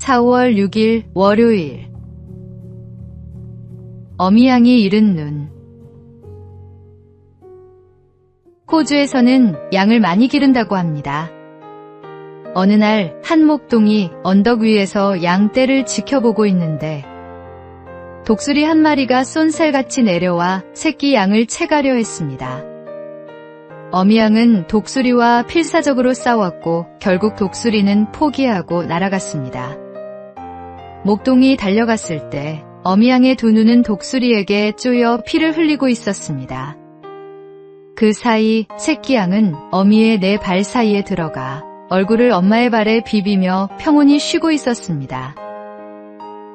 4월 6일 월요일. 어미양이 잃은 눈. 호주에서는 양을 많이 기른다고 합니다. 어느 날 한 목동이 언덕 위에서 양 떼를 지켜보고 있는데 독수리 한 마리가 쏜살같이 내려와 새끼 양을 채가려 했습니다. 어미양은 독수리와 필사적으로 싸웠고 결국 독수리는 포기하고 날아갔습니다. 목동이 달려갔을 때 어미양의 두 눈은 독수리에게 쪼여 피를 흘리고 있었습니다. 그 사이 새끼 양은 어미의 네 발 사이에 들어가 얼굴을 엄마의 발에 비비며 평온히 쉬고 있었습니다.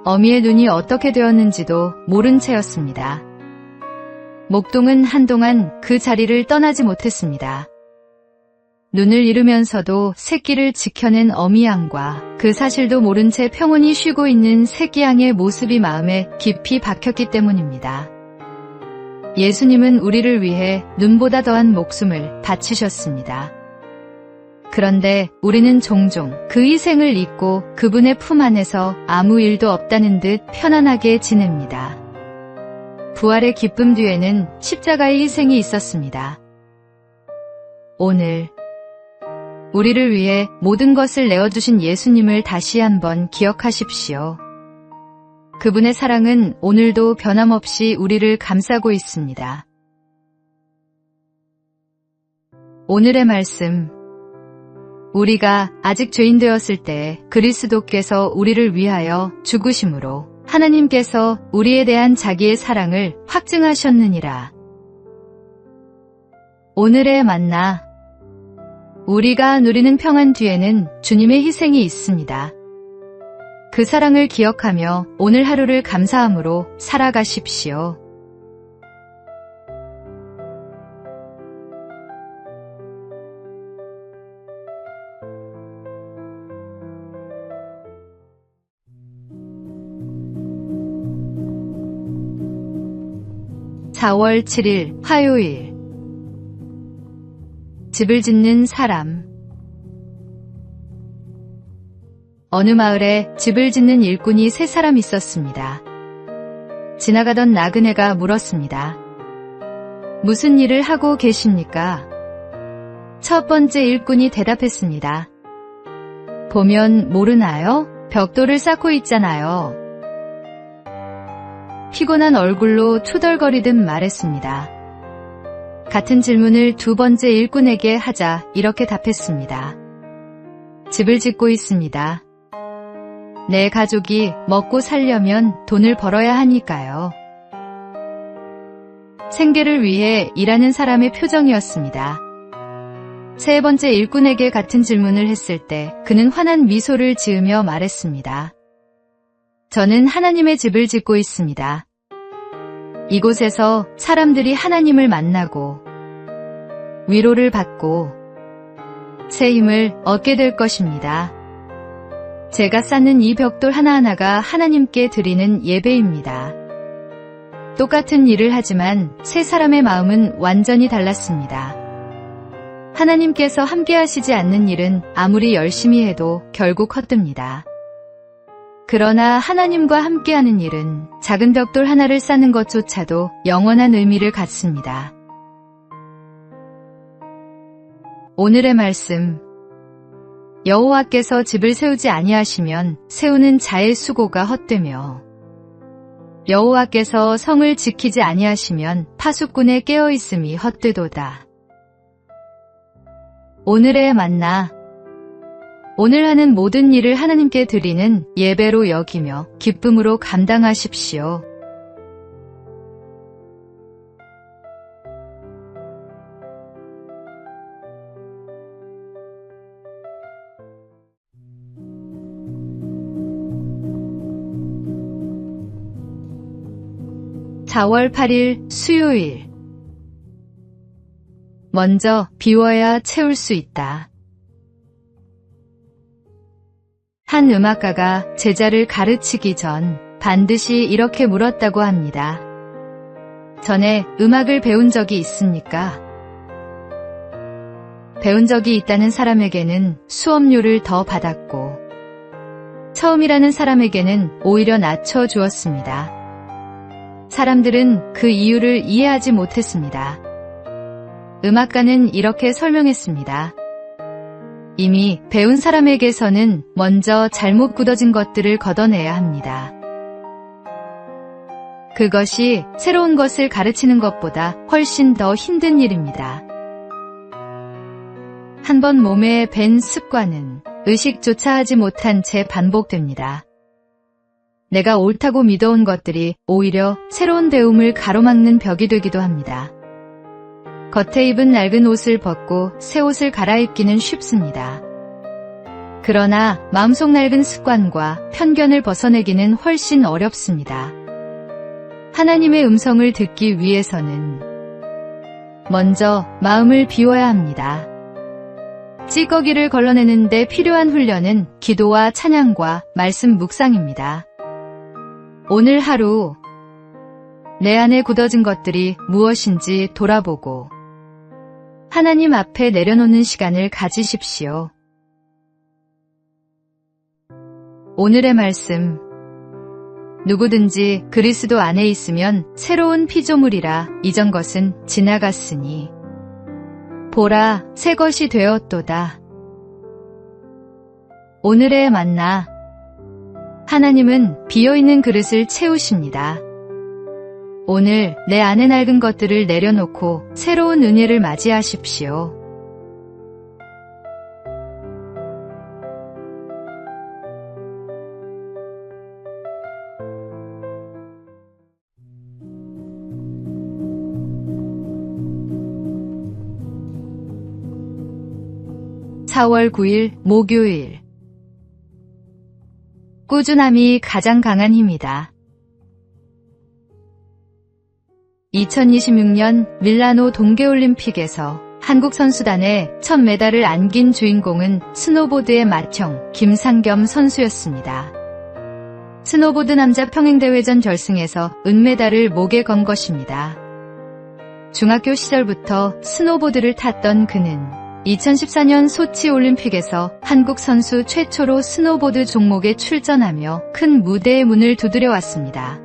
어미의 눈이 어떻게 되었는지도 모른 채였습니다. 목동은 한동안 그 자리를 떠나지 못했습니다. 눈을 잃으면서도 새끼를 지켜낸 어미양과 그 사실도 모른 채 평온히 쉬고 있는 새끼양의 모습이 마음에 깊이 박혔기 때문입니다. 예수님은 우리를 위해 눈보다 더한 목숨을 바치셨습니다. 그런데 우리는 종종 그 희생을 잊고 그분의 품 안에서 아무 일도 없다는 듯 편안하게 지냅니다. 부활의 기쁨 뒤에는 십자가의 희생이 있었습니다. 오늘 우리를 위해 모든 것을 내어주신 예수님을 다시 한번 기억하십시오. 그분의 사랑은 오늘도 변함없이 우리를 감싸고 있습니다. 오늘의 말씀. 우리가 아직 죄인 되었을 때 그리스도께서 우리를 위하여 죽으심으로 하나님께서 우리에 대한 자기의 사랑을 확증하셨느니라. 오늘의 만나. 우리가 누리는 평안 뒤에는 주님의 희생이 있습니다. 그 사랑을 기억하며 오늘 하루를 감사함으로 살아가십시오. (4월 7일) 화요일. 집을 짓는 사람. 어느 마을에 집을 짓는 일꾼이 세 사람 있었습니다. 지나가던 나그네가 물었습니다. 무슨 일을 하고 계십니까? 첫 번째 일꾼이 대답했습니다. 보면 모르나요? 벽돌을 쌓고 있잖아요. 피곤한 얼굴로 투덜거리듯 말했습니다. 같은 질문을 두 번째 일꾼에게 하자 이렇게 답했습니다. 집을 짓고 있습니다. 내 가족이 먹고 살려면 돈을 벌어야 하니까요. 생계를 위해 일하는 사람의 표정이었습니다. 세 번째 일꾼에게 같은 질문을 했을 때 그는 환한 미소를 지으며 말했습니다. 저는 하나님의 집을 짓고 있습니다. 이곳에서 사람들이 하나님을 만나고 위로를 받고 새 힘을 얻게 될 것입니다. 제가 쌓는 이 벽돌 하나하나가 하나님께 드리는 예배입니다. 똑같은 일을 하지만 세 사람의 마음은 완전히 달랐습니다. 하나님께서 함께 하시지 않는 일은 아무리 열심히 해도 결국 헛됩니다. 그러나 하나님과 함께하는 일은 작은 벽돌 하나를 쌓는 것조차도 영원한 의미를 갖습니다. 오늘의 말씀. 여호와께서 집을 세우지 아니하시면 세우는 자의 수고가 헛되며 여호와께서 성을 지키지 아니하시면 파수꾼의 깨어있음이 헛되도다. 오늘의 만나. 오늘 하는 모든 일을 하나님께 드리는 예배로 여기며 기쁨으로 감당하십시오. (4월 8일) 수요일. 먼저 비워야 채울 수 있다. 한 음악가가 제자를 가르치기 전 반드시 이렇게 물었다고 합니다. 전에 음악을 배운 적이 있습니까? 배운 적이 있다는 사람에게는 수업료를 더 받았고 처음이라는 사람에게는 오히려 낮춰 주었습니다. 사람들은 그 이유를 이해하지 못했습니다. 음악가는 이렇게 설명했습니다. 이미 배운 사람에게서는 먼저 잘못 굳어진 것들을 걷어내야 합니다. 그것이 새로운 것을 가르치는 것보다 훨씬 더 힘든 일입니다. 한번 몸에 밴 습관은 의식조차 하지 못한 채 반복됩니다. 내가 옳다고 믿어온 것들이 오히려 새로운 배움을 가로막는 벽이 되기도 합니다. 겉에 입은 낡은 옷을 벗고 새 옷을 갈아입기는 쉽습니다. 그러나 마음속 낡은 습관과 편견을 벗어내기는 훨씬 어렵습니다. 하나님의 음성을 듣기 위해서는 먼저 마음을 비워야 합니다. 찌꺼기를 걸러내는 데 필요한 훈련은 기도와 찬양과 말씀 묵상입니다. 오늘 하루 내 안에 굳어진 것들이 무엇인지 돌아보고 하나님 앞에 내려놓는 시간을 가지십시오. 오늘의 말씀. 누구든지 그리스도 안에 있으면 새로운 피조물이라 이전 것은 지나갔으니 보라 새 것이 되었도다. 오늘의 만나. 하나님은 비어있는 그릇을 채우십니다. 오늘 내 안에 낡은 것들을 내려놓고 새로운 은혜를 맞이하십시오. (4월 9일) 목요일. 꾸준함이 가장 강한 힘이다. 2026년 밀라노 동계올림픽에서 한국 선수단의 첫 메달을 안긴 주인공은 스노보드의 맏형 김상겸 선수였습니다. 스노보드 남자 평행대회전 결승에서 은메달을 목에 건 것입니다. 중학교 시절부터 스노보드를 탔던 그는 2014년 소치 올림픽에서 한국 선수 최초로 스노보드 종목에 출전하며 큰 무대의 문을 두드려 왔습니다.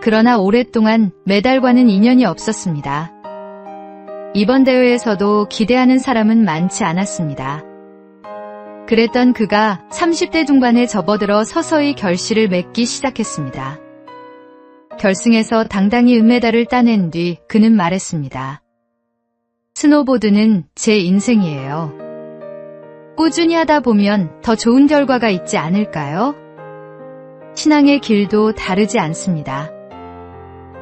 그러나 오랫동안 메달과는 인연이 없었습니다. 이번 대회에서도 기대하는 사람은 많지 않았습니다. 그랬던 그가 30대 중반에 접어들어 서서히 결실을 맺기 시작했습니다. 결승에서 당당히 은메달을 따낸 뒤 그는 말했습니다. 스노보드는 제 인생이에요. 꾸준히 하다 보면 더 좋은 결과가 있지 않을까요? 신앙의 길도 다르지 않습니다.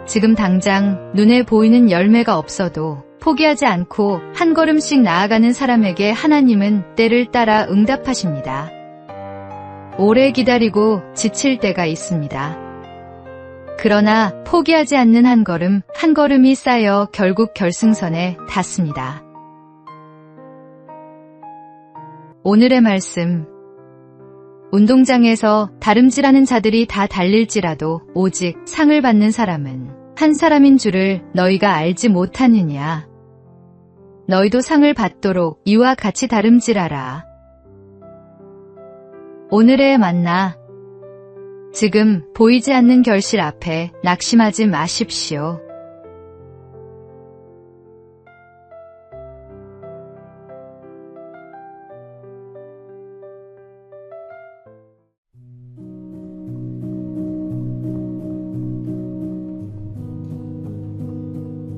지금 당장 눈에 보이는 열매가 없어도 포기하지 않고 한 걸음씩 나아가는 사람에게 하나님은 때를 따라 응답하십니다. 오래 기다리고 지칠 때가 있습니다. 그러나 포기하지 않는 한 걸음 한 걸음이 쌓여 결국 결승선에 닿습니다. 오늘의 말씀. 운동장에서 다름질하는 자들이 다 달릴지라도 오직 상을 받는 사람은 한 사람인 줄을 너희가 알지 못하느냐. 너희도 상을 받도록 이와 같이 다름질하라. 오늘의 만나. 지금 보이지 않는 결실 앞에 낙심하지 마십시오.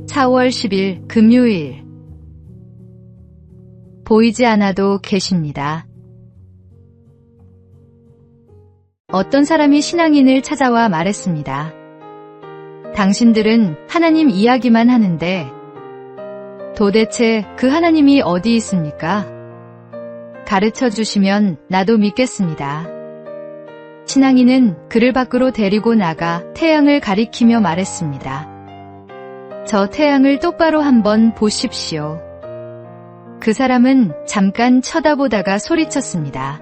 (4월 10일) 금요일. 보이지 않아도 계십니다. 어떤 사람이 신앙인을 찾아와 말했습니다. 당신들은 하나님 이야기만 하는데 도대체 그 하나님이 어디 있습니까? 가르쳐 주시면 나도 믿겠습니다. 신앙인은 그를 밖으로 데리고 나가 태양을 가리키며 말했습니다. 저 태양을 똑바로 한번 보십시오. 그 사람은 잠깐 쳐다보다가 소리쳤습니다.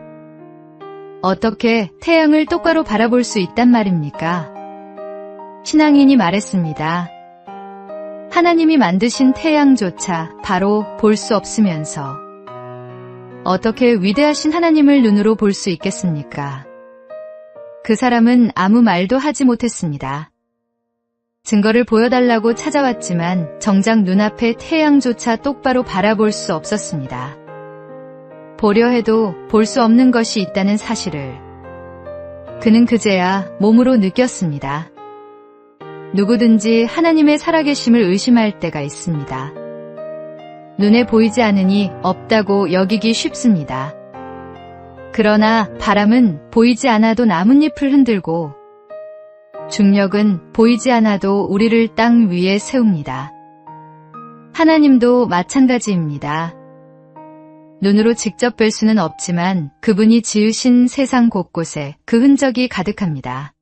어떻게 태양을 똑바로 바라볼 수 있단 말입니까? 신앙인이 말했습니다. 하나님이 만드신 태양조차 바로 볼 수 없으면서 어떻게 위대하신 하나님을 눈으로 볼 수 있겠습니까? 그 사람은 아무 말도 하지 못했습니다. 증거를 보여달라고 찾아왔지만 정작 눈앞에 태양조차 똑바로 바라볼 수 없었습니다. 보려 해도 볼 수 없는 것이 있다는 사실을 그는 그제야 몸으로 느꼈습니다. 누구든지 하나님의 살아계심을 의심할 때가 있습니다. 눈에 보이지 않으니 없다고 여기기 쉽습니다. 그러나 바람은 보이지 않아도 나뭇잎을 흔들고 중력은 보이지 않아도 우리를 땅 위에 세웁니다. 하나님도 마찬가지입니다. 눈으로 직접 뵐 수는 없지만 그분이 지으신 세상 곳곳에 그 흔적이 가득합니다.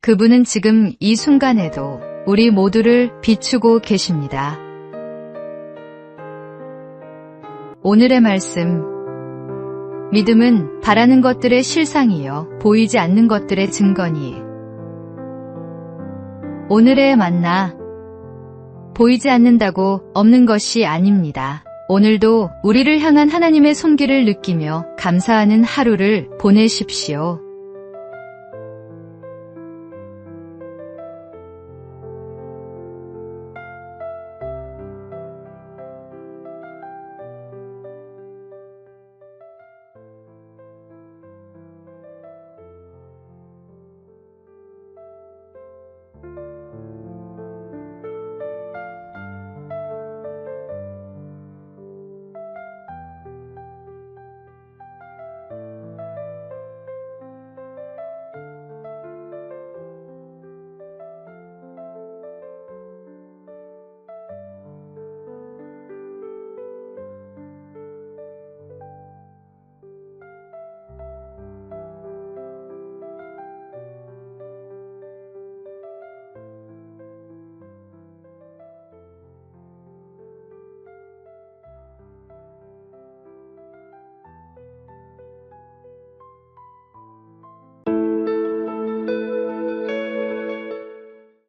그분은 지금 이 순간에도 우리 모두를 비추고 계십니다. 오늘의 말씀. 믿음은 바라는 것들의 실상이요 보이지 않는 것들의 증거니. 오늘의 만나. 보이지 않는다고 없는 것이 아닙니다. 오늘도 우리를 향한 하나님의 손길을 느끼며 감사하는 하루를 보내십시오.